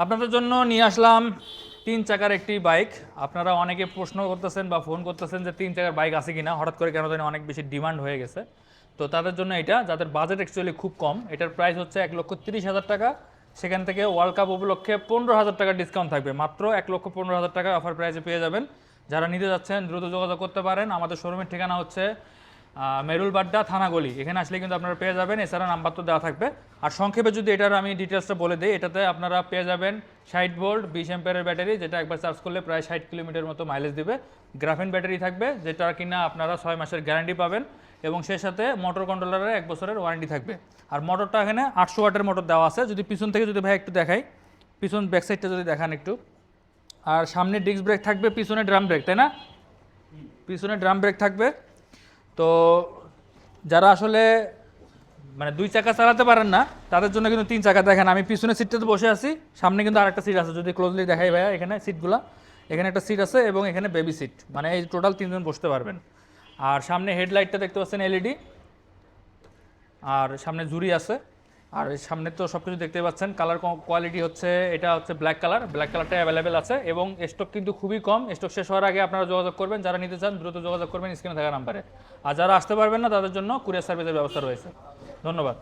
আপনাদের জন্য নিয়ে আসলাম 3 চাকার একটি বাইক। আপনারা অনেকে প্রশ্ন করতেছেন বা ফোন করতেছেন যে 3 চাকার বাইক আছে কিনা, হঠাৎ করে কেন জানি অনেক বেশি ডিমান্ড হয়ে গেছে। তো তাদের জন্য এটা, যাদের বাজেট অ্যাকচুয়ালি খুব কম, এটার প্রাইস হচ্ছে 1,30,000 টাকা। সেখান থেকে ওয়ার্ল্ড কাপ উপলক্ষে 15,000 টাকা ডিসকাউন্ট থাকবে, মাত্র 1,15,000 টাকা অফার প্রাইসে পেয়ে যাবেন। যারা নিতে যাচ্ছেন দ্রুত যোগাযোগ করতে পারেন। আমাদের শোরুমের ঠিকানা হচ্ছে মেরুল বাড্ডা থানাগলি, এখানে আসলে কিন্তু আপনারা পেয়ে যাবেন। এছাড়া নাম্বার তো দেওয়া থাকবে। আর সংক্ষেপে যদি এটার আমি ডিটেলসটা বলে দিই, এটাতে আপনারা পেয়ে যাবেন 60 ভোল্ট 20 অ্যাম্পিয়ারের ব্যাটারি, যেটা একবার চার্জ করলে প্রায় 60 কিলোমিটার মতো মাইলেজ দিবে। গ্রাফিন ব্যাটারি থাকবে, যেটা কিনা আপনারা 6 মাসের গ্যারান্টি পাবেন, এবং সেই সাথে মোটর কন্ট্রোলারের 1 বছরের ওয়ারেন্টি থাকবে। আর মোটরটা এখানে 800 ওয়াটের মোটর দেওয়া আছে। যদি পিছন থেকে যদি ভাই একটু দেখাই, পিছন ব্যাক সাইডটা যদি দেখান একটু। আর সামনে ডিস্ক ব্রেক থাকবে, পিছনে ড্রাম ব্রেক, তাই না? পিছনে ড্রাম ব্রেক থাকবে। তো যারা আসলে মানে 2 চাকা চালাতে পারেন না, তাদের জন্য কিন্তু 3 চাকা। দেখেন আমি পিছনে সিটটাতে বসে আছি, সামনে কিন্তু আরেকটা সিট আছে। যদি ক্লোজলি দেখাই ভাইয়া, এখানে সিটগুলা, এখানে একটা সিট আছে এবং এখানে বেবি সিট, মানে এই টোটাল 3 জন বসতে পারবেন। আর সামনে হেডলাইটটা দেখতে পাচ্ছেন এলইডি, আর সামনে জুরি আছে। আর এই সামনে তো সব কিছু দেখতে পাচ্ছেন। কালার কোয়ালিটি হচ্ছে, এটা হচ্ছে ব্ল্যাক কালার, ব্ল্যাক কালারটা অ্যাভেলেবেল আছে এবং স্টক কিন্তু খুবই কম। স্টক শেষ হওয়ার আগে আপনারা যোগাযোগ করবেন, যারা নিতে চান দ্রুত যোগাযোগ করবেন স্ক্রিনে থাকা নাম্বারে। আর যারা আসতে পারবেন না, তাদের জন্য কুরিয়ার সার্ভিসের ব্যবস্থা রয়েছে। ধন্যবাদ।